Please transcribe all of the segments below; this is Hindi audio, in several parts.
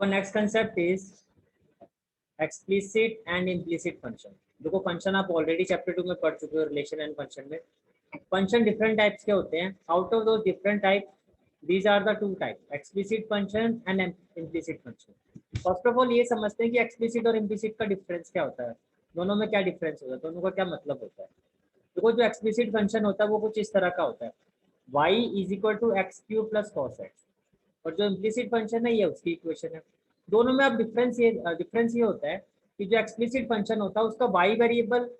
Our next concept is explicit and implicit function. देखो फंक्शन आप ऑलरेडी चैप्टर 2 में पढ़ चुके हो रिलेशन एंड फंक्शन में. फंक्शन डिफरेंट टाइप्स के होते हैं. Out of those different type these are the two types, explicit function and implicit function. First of all ये समझते हैं कि एक्सप्लिसिट और इम्प्लिसिट का डिफरेंस क्या होता है, दोनों में क्या डिफरेंस होता है, दोनों का क्या मतलब होता है. देखो जो एक्सप्लिसिट फंक्शन होता है वो कुछ इस तरह का होता है, y is equal to x cube plus cos x. और जो इम्प्लिसिट फंक्शन है ये उसकी इक्वेशन है. दोनों में अब डिफरेंस ये होता है कि जो एक्सप्लिसिट फंक्शन होता है उसका y वेरिएबल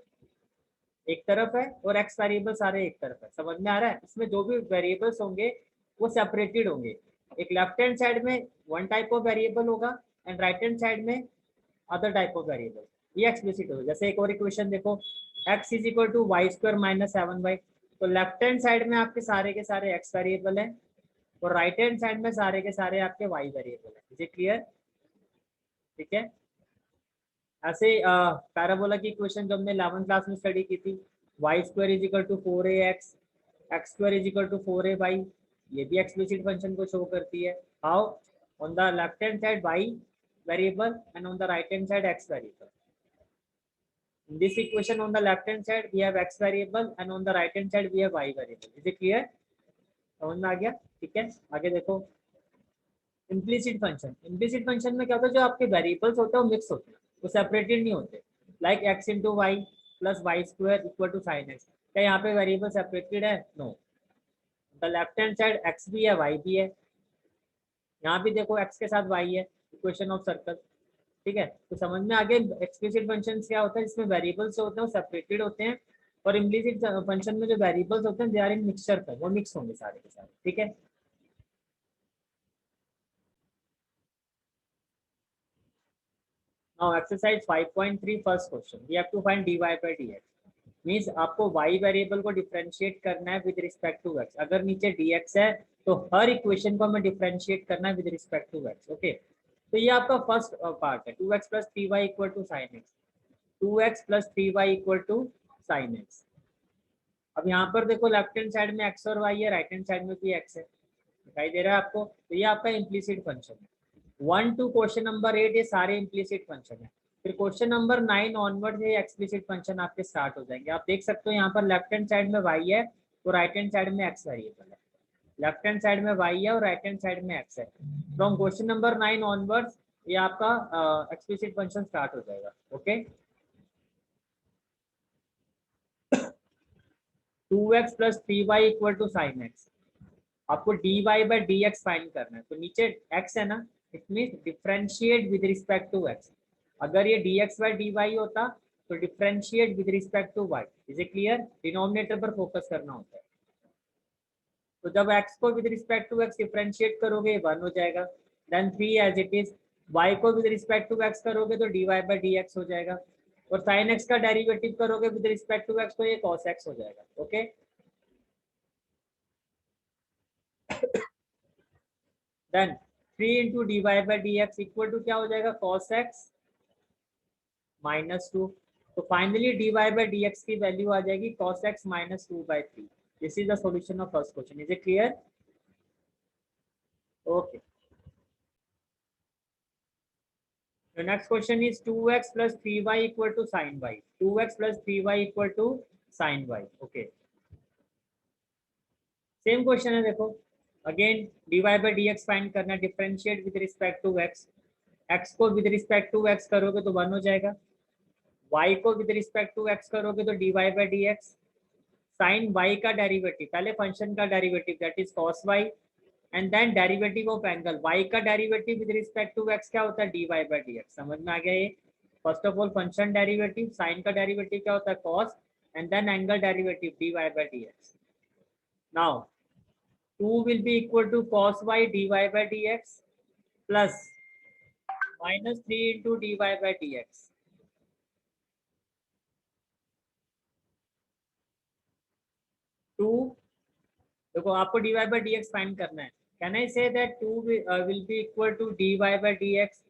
एक तरफ है और x वेरिएबल सारे एक तरफ है. समझ में आ रहा है. इसमें जो भी वेरिएबल्स होंगे वो सेपरेटेड होंगे. एक लेफ्ट हैंड साइड में वन टाइप ऑफ वेरिएबल होगा एंड राइट हैंड साइड में अदर टाइप ऑफ वेरिएबल. ये एक्सप्लिसिट होगा. जैसे एक और इक्वेशन देखो, x is equal to y square minus 7y. तो लेफ्ट हैंड साइड में आपके सारे x वेरिएबल है और राइट हैंड साइड में सारे के सारे आपके y वेरिएबल है. Is it clear? ठीक है. ऐसे पैराबोला की इक्वेशन जो हमने 11th क्लास में स्टडी की थी, y square is equal to 4ax, x square is equal to 4ay, ये भी एक्सप्लिसिट फंक्शन को शो करती है. How? On the left hand side y variable and on the right hand side x variable. In this equation on the left hand side we have x variable and on the right hand side we have y variable. Is it clear? समझ में आ गया? ठीक है. आगे देखो इम्प्लिसिट फंक्शन. इम्प्लिसिट फंक्शन में क्या होता है, जो आपके वेरिएबल्स होते हैं वो मिक्स होते हैं, वो सेपरेटेड नहीं होते. Like x into y plus y square equal to sine x. क्या यहाँ पे वेरिएबल सेपरेटेड है? No. The left hand side x भी है वाई भी है. यहाँ भी देखो एक्स के साथ वाई है, इक्वेशन ऑफ सर्कल. ठीक है. तो समझ में आगे एक्सप्लिसिट फंक्शन क्या होता है, जिसमें वेरिएबल्स होते हैं वो सेपरेटेड होते हैं और इम्प्लिसिट फंक्शन में जो वेरिएबल्स होते हैं दे आर इन मिक्सचर पर, वो मिक्स होंगे सारे के सारे. ठीक है. Now exercise 5.3 first question. We have to find dy by dx. Means आपको y वेरिएबल को डिफरेंशिएट करना है विद रिस्पेक्ट टू x. अगर नीचे dx है तो हर इक्वेशन को हमें डिफरेंशिएट करना है with respect to x. Okay. तो ये आपका फर्स्ट पार्ट है. 2x plus 3y equal to sine x. 2x plus 3y equal to sine x. अब यहाँ पर देखो लेफ्ट हैंड साइड में x और y है, राइट हैंड साइड में भी x है. दिखाई दे रहा है आपको. तो ये आपका इम्प्लिसिट फंक्शन है. 1 to क्वेश्चन नंबर 8 ये सारे इम्प्लिसिट फंक्शन है. फिर क्वेश्चन नंबर 9 ऑनवर्ड ये एक्सप्लिसिट फंक्शन आपके स्टार्ट हो जाएंगे. आप देख सकते हो यहाँ पर लेफ्ट हैंड साइड में y है तो राइट हैंड साइड में x वेरिएबल है. लेफ्ट हैंड साइड में y है और राइट हैंड साइड में x है. फ्रॉम क्वेश्चन नंबर 9 ऑनवर्ड्स ये आपका एक्सप्लिसिट फंक्शन स्टार्ट हो जाएगा. Okay. 2x plus 3y equal to sine x. आपको dy बाई dx फाइंड करना है. तो नीचे x है ना, it mean differentiate with respect to x. अगर ये dx बाई dy होता तो differentiate with respect to y. Is it clear? Denominator पर फोकस करना होता है. तो जब x को with respect to x differentiate करोगे 1 हो जाएगा. Then 3 as it is. y को विद रिस्पेक्ट टू x करोगे तो dy बाई dx हो जाएगा. और sin x का डेरिवेटिव करोगे विद रिस्पेक्ट टू x तो ये cos x हो जाएगा. ओके. Then 3 into d y by d x equal to क्या हो जाएगा, cos x माइनस 2. तो finally d y by d x की वैल्यू आ जाएगी cos x minus 2/3. This is the solution of first question. Is it clear? Okay. The next question is 2x plus 3y equal to sin y. 2x plus 3y equal to sin y. Okay. Same question है. देखो again dy by dx find करना, differentiate with respect to x. x को विद रिस्पेक्ट टू x करोगे तो 1 हो जाएगा. y को विद रिस्पेक्ट टू x करोगे तो dy by dx. Sine y का डेरिवेटिव, पहले फंक्शन का derivative that is cos y and then derivative of angle. y का derivative with respect to x क्या होता है, dy बाई dx. समझ में आ गया ये? First of all function derivative, sine का डेरिवेटिव क्या होता है cos and then angle derivative dy by dx. Now 2 will be equal to cos y dy by dx plus minus 3 into dy by dx. 2 देखो आपको dy by dx फाइंड करना है. Can I say that 2 will be equal to dy by dx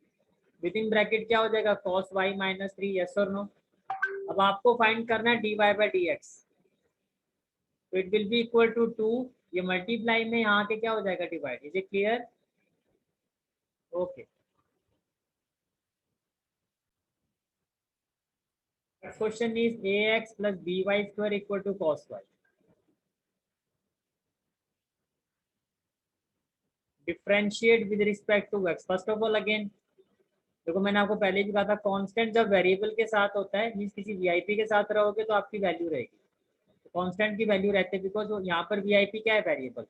within bracket क्या हो जाएगा cos y minus 3. यस और नो? अब आपको फाइंड करना है dy by dx. तो it will be equal to 2. ये मल्टीप्लाई में यहाँ के क्या हो जाएगा divide. Is it clear? Okay. Next question is ax plus by square equal to cos y. Differentiate with respect to x. First of all again देखो मैंने आपको पहले भी कहा था कांस्टेंट जब वेरिएबल के साथ होता है मींस किसी वीआईपी के साथ रहोगे तो आपकी वैल्यू रहेगी, तो कांस्टेंट की वैल्यू रहती है बिकॉज यहाँ पर वीआईपी क्या है वेरिएबल,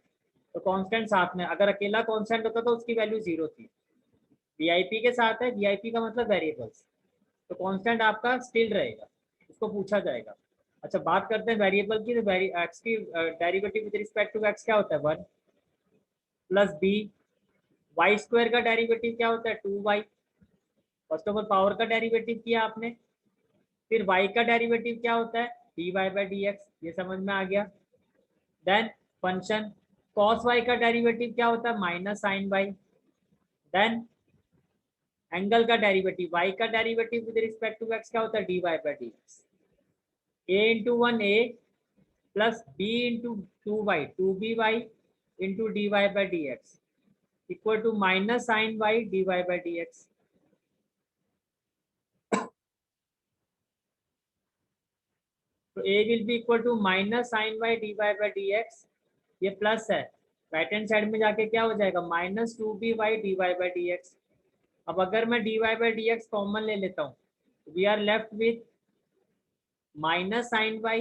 तो कांस्टेंट साथ में, अगर अकेला कांस्टेंट होता तो उसकी वैल्यू 0 थी, वीआईपी के साथ है, वीआईपी का मतलब वेरिएबल्स, तो कांस्टेंट आपका स्टिल रहेगा, उसको पूछा जाएगा। अच्छा बात करते हैं वेरिएबल की, तो एक्स की derivative with respect to x क्या होता है 1 प्लस बी, वाई स्क्वायर का डेरिवेटिव क्या होता है 2y, first of all power का डेरिवेटिव किया आपने, फिर y का डेरिवेटिव क्या होता है dy बाई डी एक्स, ये समझ में आ गया। देन फंक्शन cos y का डेरिवेटिव क्या होता है minus sine y, then angle का डेरिवेटिव y का derivative with respect to x क्या होता है dy by d x, a into 1 a plus b into 2y 2by into dy by d x equal to minus sine y dy by d x. तो a will be equal to minus sine y dy by d x, ये प्लस है, राइट हैंड साइड में जाके क्या हो जाएगा minus 2by dy by d x. अब अगर मैं dy by d x common ले लेता हूँ, we are left with minus sine y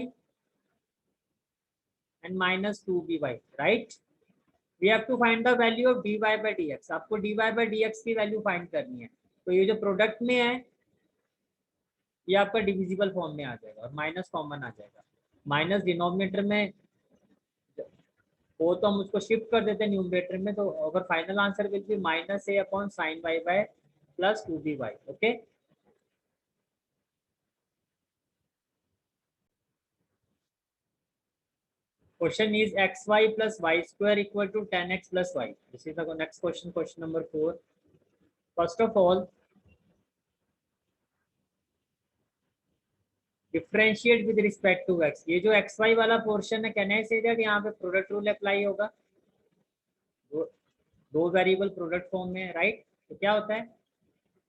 and minus 2by, right. We have to find the value of dy by d x, आपको dy बाई डी एक्स की वैल्यू फाइंड करनी है, तो ये जो प्रोडक्ट में है ये आपका डिविजिबल फॉर्म में आ जाएगा और माइनस कॉमन आ जाएगा, माइनस डिनोमिनेटर में वो तो हम उसको शिफ्ट कर देते हैं न्यूमरेटर में, तो अगर final answer will be minus a upon sine y by plus 2by, okay. Question is xy plus y square equal to 10x plus y. This is the next question, question number 4. First of all, differentiate with respect to x. ये जो xy वाला पोर्शन है, can I say that यहाँ पे प्रोडक्ट रूल अप्लाई होगा, दो वेरिएबल प्रोडक्ट फॉर्म में, राइट। तो क्या होता है,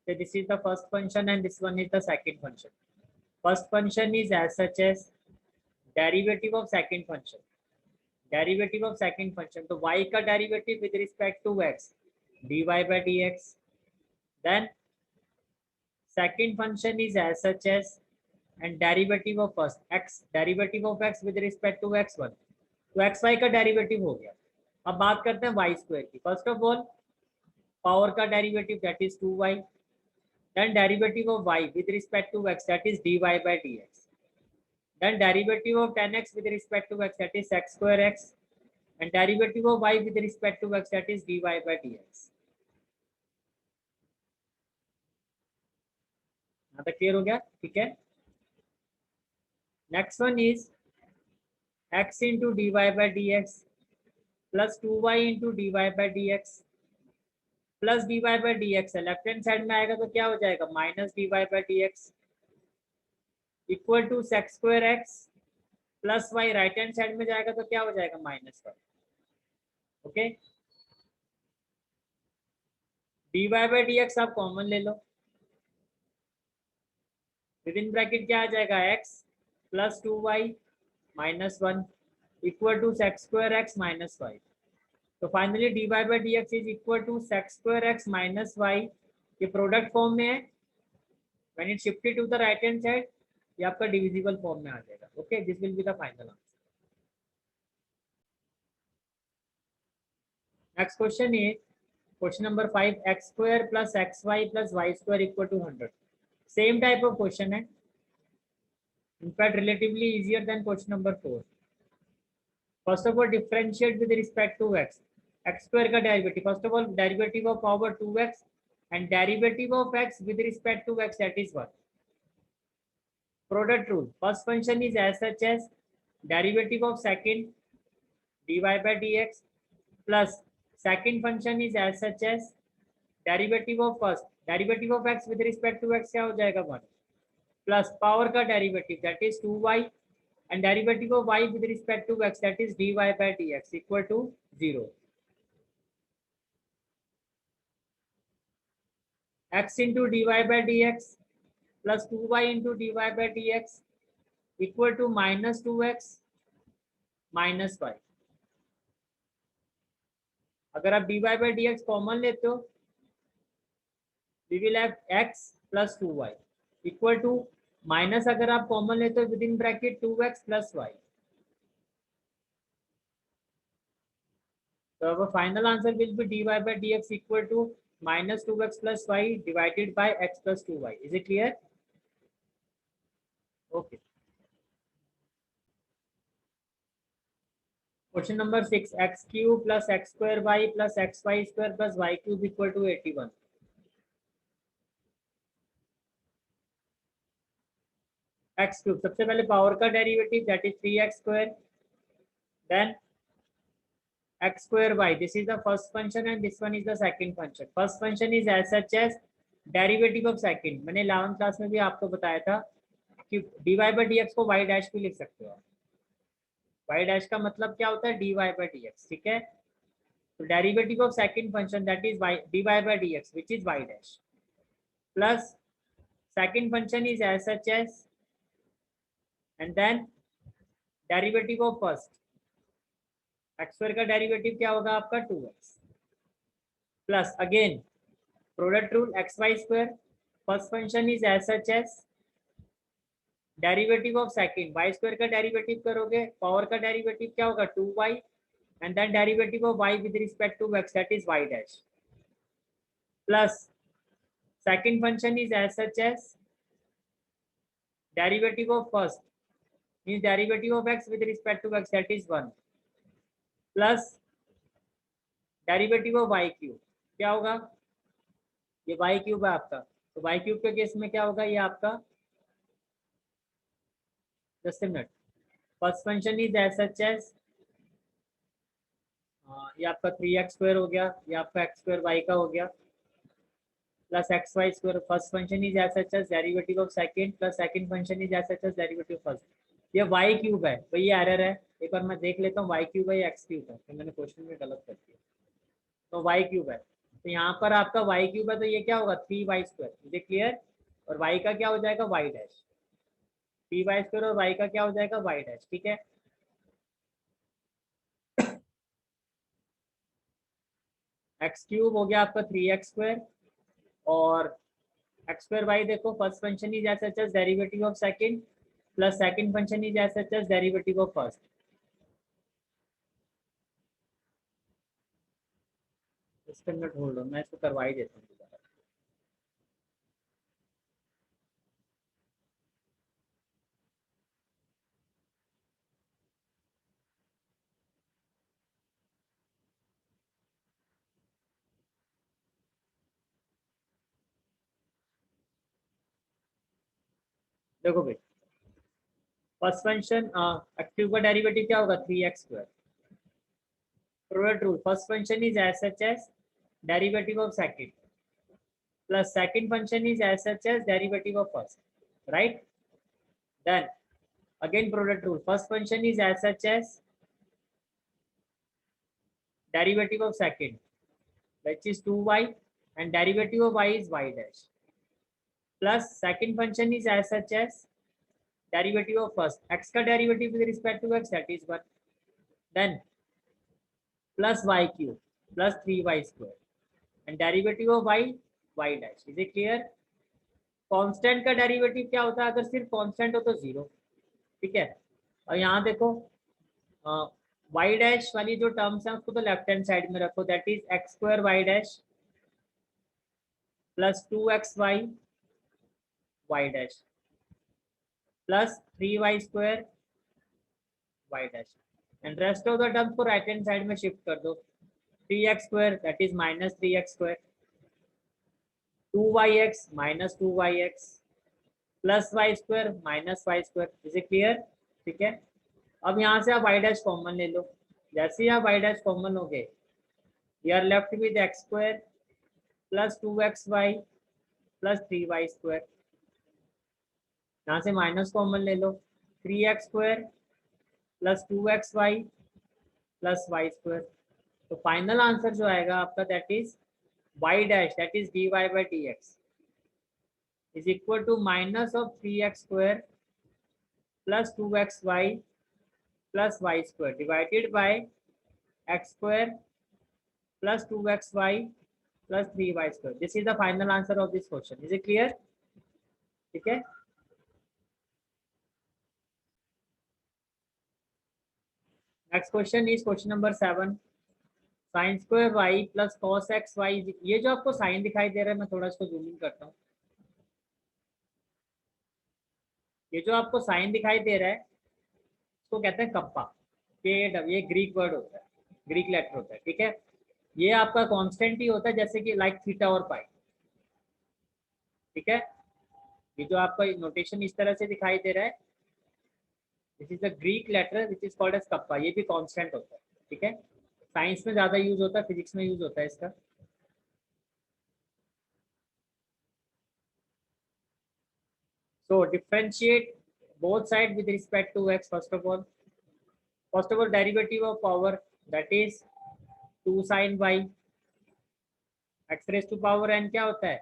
so this is the first function and this one is the second function. First function is as such as derivative of second function, derivative of second function, तो y का derivative with respect to x dy by dx, then second function is as such as and derivative of first x, derivative of x with respect to x1, तो xy का डेरिवेटिव हो गया। अब बात करते हैं y स्क्वायर की। फर्स्ट ऑफ ऑल पावर का derivative that is 2y, then derivative of y with respect to x that is dy by dx, then derivative of 10x with respect to x that is x square x, and derivative of y with respect to x that is dy by dx। यहाँ तक क्लियर हो गया, ठीक है। Next one is x into dy by dx plus 2y into dy by dx plus dy by dx है, लेफ्ट हैंड साइड में आएगा तो क्या हो जाएगा minus dy by dx equal to sex square x plus y, right hand side में जाएगा तो क्या हो जाएगा minus y, okay. dy by dx आप कॉमन ले लो, विद इन ब्रैकेट क्या आ जाएगा x plus 2y minus 1 equal to sex square x minus y, तो finally dy by dx is equal to sex square x minus y, ये प्रोडक्ट फॉर्म में है, when it shifted to the right hand side ये आपका डिविजिबल फॉर्म में आ जाएगा, okay. This will be the final answer. Next question is question number 5, x square plus x y plus y square equal to 100। Same type of question है, in fact relatively easier than question number 4. First of all differentiate with respect to x, x square का derivative, first of all derivative of power 2x and derivative of x with respect to x, that is what product rule. First function is as such as derivative of second dy by dx plus second function is as such as derivative of first, derivative of x with respect to x क्या हो जाएगा 1 प्लस पावर का derivative that is 2y and derivative of y with respect to x that is dy by dx equal to 0। x into dy by dx plus 2y into d y by d x equal to minus 2x minus y. अगर आप d y by d x common लेते हो, we will have x plus 2y equal to minus, अगर आप कॉमन लेते हो with in bracket 2x plus y. So our final answer will be dy by dx equal to minus 2x plus y divided by x plus 2y. Is it clear? Okay. Question number 6, x cube plus x square y plus xy square plus y cube equal to 81. x cube, सबसे पहले पावर का derivative that is 3x square, then x square y, this is the first function and this one is the second function. First function is as such as derivative of second, मैंने 11th क्लास में भी आपको बताया था कि dy by dx को y डैश भी लिख सकते हो। y डैश का मतलब क्या होता है, dy by dx, ठीक है। तो derivative of second function that is y dy by dx which is y dash plus second function is as such as and then derivative of first x square का डेरिवेटिव क्या होगा आपका 2x plus again product rule xy square, first function is as such as derivative of second y square का डेरिवेटिव करोगे, पावर का डेरिवेटिव क्या होगा 2y and then derivative of y with respect to x that is y dash plus second function is as such as derivative of first means derivative of x with respect to x that is 1 plus derivative of y cube, क्या होगा ये y cube है आपका, तो y cube के केस में क्या होगा ये आपका, just minute, first function is as such as ये आपका 3x स्क्वायर हो गया, ये आपका x स्क्वायर y का हो गया plus x y square, first function is as such as derivative of second plus second function is as such as derivative first. ये y क्यूब है, तो ये एरर है, एक बार मैं देख लेता हूँ y क्यूब है या x क्यूब है, तो मैंने क्वेश्चन में गलत कर दिया, तो y क्यूब है, तो यहाँ पर आपका y क्यूब है, तो ये क्या होगा 3y स्क्वायर, मुझे क्लियर, और y का क्या हो जाएगा y डैश, 3y स्क्वायर और y का क्या हो जाएगा y डैश, ठीक है। x क्यूब हो गया आपका 3x स्क्वायर और x स्क्वायर y, देखो first function is as such as derivative of second plus second function is as such as derivative of first. इसके अंदर ढूंढ लो, मैं इसको करवा ही देता हूँ दोबारा। देखो भाई फर्स्ट फंक्शन एक्स क्यूब का डेरिवेटिव क्या होगा 3x square, product rule, first function is as such as derivative of second plus second function is as such as derivative of first, right, then again product rule, first function is as such as derivative of second which is 2y and derivative of y is y dash plus second function is as such as derivative of first x का derivative with respect to x that is 1 then plus y cube plus 3y square and derivative of y dash, is it clear। Constant का डेरिवेटिव क्या होता है, अगर सिर्फ कांस्टेंट हो तो 0, ठीक है। और यहाँ देखो वाई डैश वाली जो टर्म्स हैं उसको तो लेफ्ट हैंड साइड में रखो, that is x square y dash plus 2xy y dash plus 3y square y dash and rest of the terms को राइट हैंड साइड में शिफ्ट कर दो, 3x square that is minus 3x square, 2yx minus 2yx plus y square minus y square, is it clear, ठीक है। अब यहाँ से आप y डैश कॉमन ले लो, जैसे ही आप y डैश कॉमन हो गए we are left with x square plus 2xy plus 3y square, यहाँ से माइनस कॉमन ले लो, 3x स्क्वायर plus 2xy plus y square, तो फाइनल आंसर जो आएगा आपका that is y dash that is dy by dx is equal to minus of 3x square plus 2xy plus y square divided by x square plus 2xy plus 3y square. This is the final answer of this question. Is it clear? Okay. Next question is question number 7. Sin square y plus cos x y. ये जो आपको साइन दिखाई दे रहा है, मैं थोड़ा इसको जूम इन करता हूँ. ये जो आपको साइन दिखाई दे रहा है इसको कहते हैं कप्पा. ये ग्रीक वर्ड होता है, ग्रीक लेटर होता है. ठीक है, ये आपका कांस्टेंट ही होता है, जैसे कि लाइक थीटा और पाई. ठीक है, ये जो आपका नोटेशन इस तरह से दिखाई दे रहा है, this is the Greek letter which is called as kappa. ये भी कांस्टेंट होता है. ठीक है, साइंस में ज्यादा यूज होता है, फिजिक्स में यूज होता है इसका. So differentiate both sides with respect to x. First of all, derivative of power, that is 2 sin y. X raised to power n क्या होता है?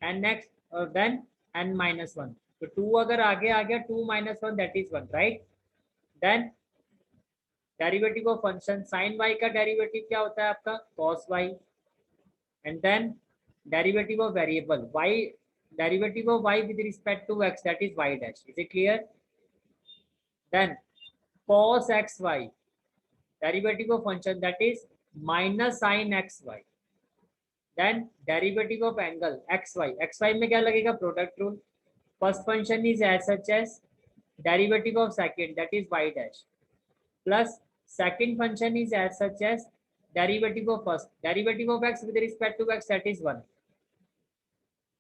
nx और then n minus 1. तो 2 अगर आगे आ गया, 2 minus 1 that is 1, right? Then derivative of function sin y का derivative क्या होता है आपका? cos y. And then derivative of variable y, derivative of y with respect to x, that is y dash. Is it clear? Then cos xy, derivative of function, that is minus sin xy. Then derivative of angle xy. xy में क्या लगेगा? Product rule. First function is as such as derivative of second, that is y dash, plus second function is as such as derivative of first. Derivative of x with respect to x, that is 1.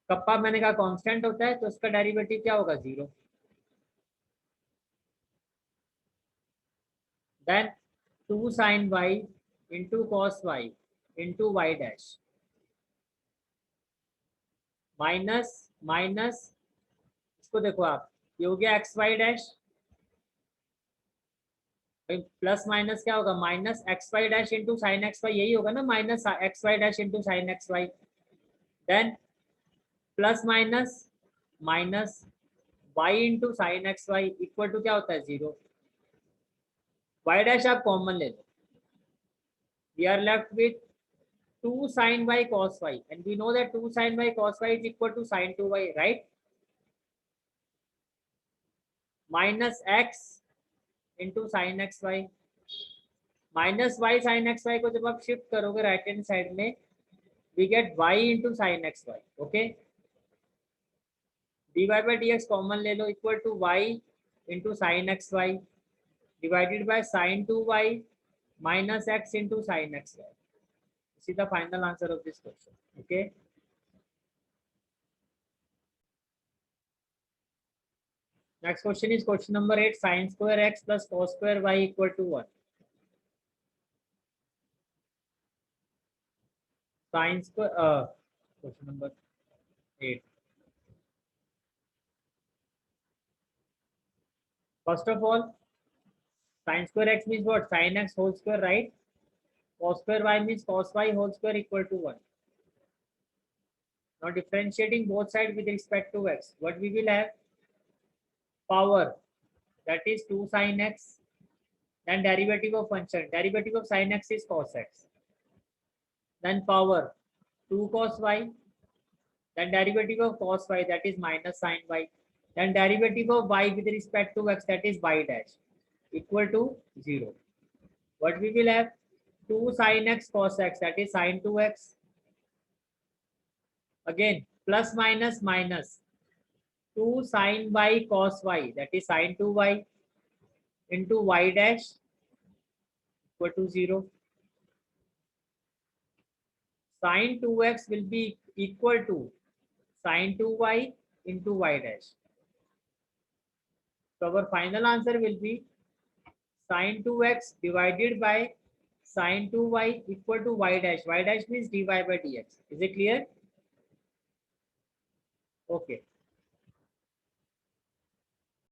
Kappa मैंने कहा कांस्टेंट होता है, तो उसका डेरिवेटिव क्या होगा? 0. Then 2 sin y into cos y into y dash minus इसको देखो आप, ये हो गया x y dash, plus minus क्या होगा? Minus x y dash into sine x y. यही होगा ना, minus x y dash into sine x y. Then plus minus minus y into sine x y equal to क्या होता है? 0. वाई डैश आप कॉमन ले लो. We are left with 2 sin y cos y, and we know that 2 sin y cos y is equal to sin 2y, right? Minus x into sin x y. Minus y sin x y को जब आप शिफ्ट करोगे राइट हैंड साइड में, we get y into sin x y. Okay, dy by dx common ले लो, equal to y into sin x y divided by sin 2y minus x into sin x y. This is the final answer of this question. Okay. Next question is question number 8. Sin square x plus cos square y equal to 1. Sin square, question number 8. First of all, sin square x means what? Sin x whole square, right? Cos square y means cos y whole square equal to 1. Now differentiating both sides with respect to x, what we will have? Power, that is 2 sin x. Then derivative of function, derivative of sin x is cos x. Then power 2 cos y. Then derivative of cos y, that is minus sin y. Then derivative of y with respect to x, that is y dash, equal to 0. What we will have? 2 sin x cos x, that is sin 2x. Again plus minus minus 2 sin y cos y, that is sin 2y into y dash equal to 0. Sin 2x will be equal to sin 2y into y dash. So our final answer will be sin 2x divided by sin 2y equal to y dash. Y dash means dy by dx. Is it clear? Okay.